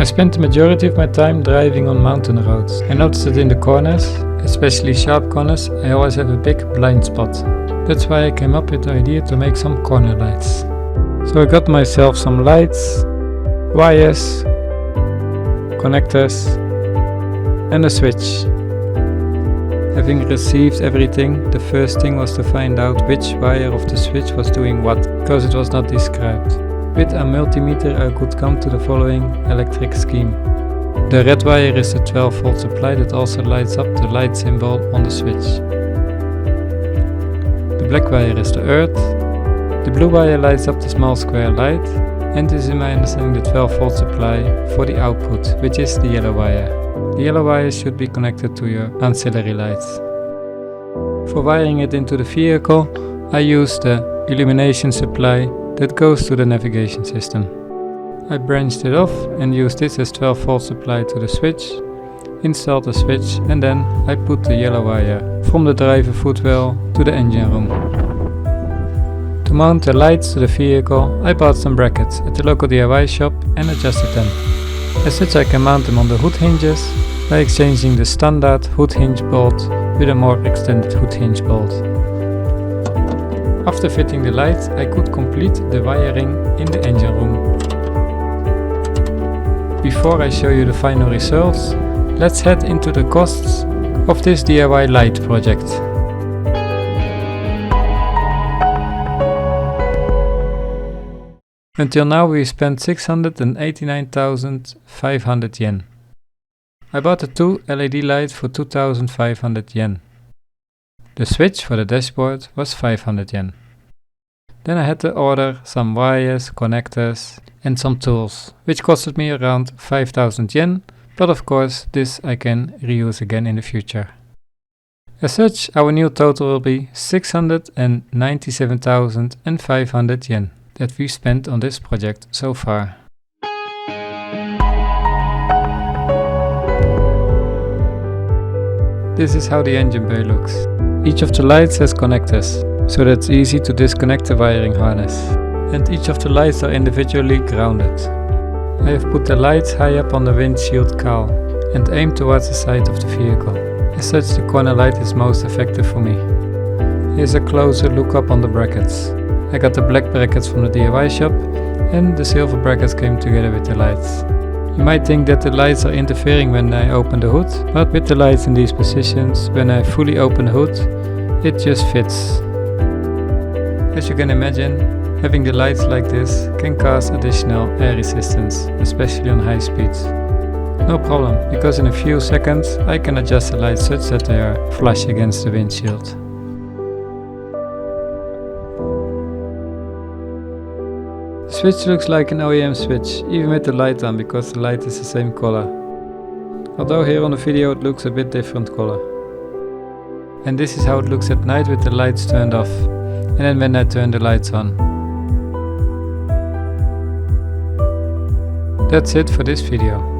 I spent the majority of my time driving on mountain roads. I noticed that in the corners, especially sharp corners, I always have a big blind spot. That's why I came up with the idea to make some corner lights. So I got myself some lights, wires, connectors and a switch. Having received everything, the first thing was to find out which wire of the switch was doing what, because it was not described. With a multimeter I could come to the following electric scheme. The red wire is the 12 volt supply that also lights up the light symbol on the switch. The black wire is the earth. The blue wire lights up the small square light, and is in my understanding the 12 volt supply for the output, which is the yellow wire. The yellow wire should be connected to your ancillary lights. For wiring it into the vehicle, I use the illumination supply that goes to the navigation system. I branched it off and used this as 12 volt supply to the switch, installed the switch, and then I put the yellow wire from the driver footwell to the engine room. To mount the lights to the vehicle, I bought some brackets at the local DIY shop and adjusted them. As such, I can mount them on the hood hinges by exchanging the standard hood hinge bolt with a more extended hood hinge bolt. After fitting the lights, I could complete the wiring in the engine room. Before I show you the final results, let's head into the costs of this DIY light project. Until now we spent 689,500 yen. I bought the two LED lights for 2,500 yen. The switch for the dashboard was 500 yen. Then I had to order some wires, connectors and some tools, which costed me around 5,000 yen, but of course this I can reuse again in the future. As such, our new total will be 697,500 yen that we spent on this project so far. This is how the engine bay looks. Each of the lights has connectors, so that's easy to disconnect the wiring harness. And each of the lights are individually grounded. I have put the lights high up on the windshield cowl and aimed towards the side of the vehicle. As such, the corner light is most effective for me. Here's a closer look up on the brackets. I got the black brackets from the DIY shop and the silver brackets came together with the lights. You might think that the lights are interfering when I open the hood, but with the lights in these positions, when I fully open the hood, it just fits. As you can imagine, having the lights like this can cause additional air resistance, especially on high speeds. No problem, because in a few seconds I can adjust the lights such that they are flush against the windshield. The switch looks like an OEM switch, even with the light on, because the light is the same color. Although here on the video it looks a bit different color. And this is how it looks at night with the lights turned off, and then when I turn the lights on. That's it for this video.